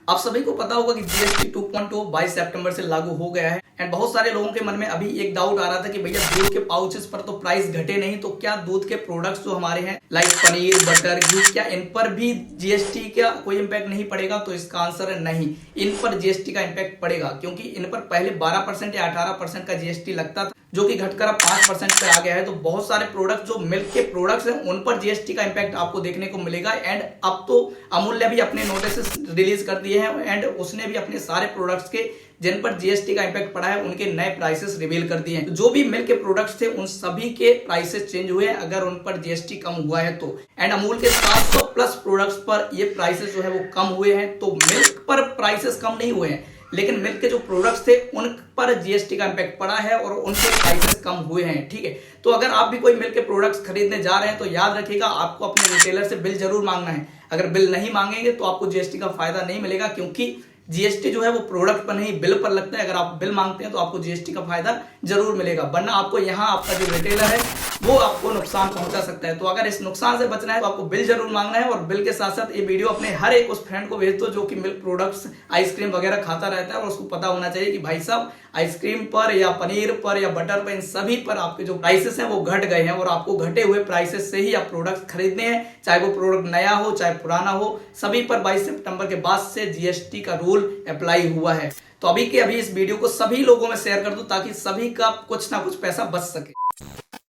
आप सभी को पता होगा कि जीएसटी 2.0 22 सितंबर से लागू हो गया है एंड बहुत सारे लोगों के मन में अभी एक डाउट आ रहा था कि भैया दूध के पाउचेस पर तो प्राइस घटे नहीं, तो क्या दूध के प्रोडक्ट्स जो हमारे हैं लाइक पनीर, बटर, घी, क्या इन पर भी जीएसटी का कोई इम्पैक्ट नहीं पड़ेगा? तो इसका आंसर है नहीं, इन पर जीएसटी का इम्पैक्ट पड़ेगा, क्योंकि इन पर पहले 12% या 18% का जीएसटी लगता था, जो कि घटकर अब 5% पे आ गया है। तो बहुत सारे प्रोडक्ट जो मिल्क के प्रोडक्ट्स हैं उन पर जीएसटी का इम्पैक्ट आपको देखने को मिलेगा। एंड अब तो अमूल ने भी अपने नोटिस रिलीज कर दिए हैं एंड उसने भी अपने सारे प्रोडक्ट्स के जिन पर जीएसटी का इम्पैक्ट पड़ा है उनके नए प्राइसेस रिवील कर दिए हैं। जो भी मिल्क के प्रोडक्ट्स थे उन सभी के प्राइसेस चेंज हुए हैं अगर उन पर जीएसटी कम हुआ है तो। एंड अमूल के 700 प्लस प्रोडक्ट्स पर ये प्राइसेस जो है वो कम हुए हैं। तो मिल्क पर प्राइसेस कम नहीं हुए हैं, लेकिन मिल्क के जो प्रोडक्ट्स थे उन पर जीएसटी का इम्पैक्ट पड़ा है और उनके प्राइसेस कम हुए हैं। ठीक है, तो अगर आप भी कोई मिल्क के प्रोडक्ट्स खरीदने जा रहे हैं तो याद रखिएगा आपको अपने रिटेलर से बिल जरूर मांगना है। अगर बिल नहीं मांगेंगे तो आपको जीएसटी का फायदा नहीं मिलेगा, क्योंकि जीएसटी जो है वो प्रोडक्ट पर नहीं बिल पर लगता है। अगर आप बिल मांगते हैं तो आपको जीएसटी का फायदा जरूर मिलेगा, वरना आपको यहाँ आपका जो रिटेलर है वो आपको नुकसान पहुंचा सकता है। तो अगर इस नुकसान से बचना है तो आपको बिल जरूर मांगना है और बिल के साथ साथ ये वीडियो अपने हर एक उस फ्रेंड को भेज दो जो कि मिल्क प्रोडक्ट्स, आइसक्रीम वगैरह खाता रहता है और उसको पता होना चाहिए कि भाई साहब आइसक्रीम पर या पनीर पर या बटर पर, इन सभी पर आपके जो प्राइसेस हैं वो घट गए हैं और आपको घटे हुए प्राइसेस से ही आप प्रोडक्ट खरीदने हैं, चाहे वो प्रोडक्ट नया हो चाहे पुराना हो। सभी पर 22 सितंबर के बाद से जीएसटी का रूल अप्लाई हुआ है। तो अभी के अभी इस वीडियो को सभी लोगों में शेयर कर दो ताकि सभी का कुछ ना कुछ पैसा बच सके।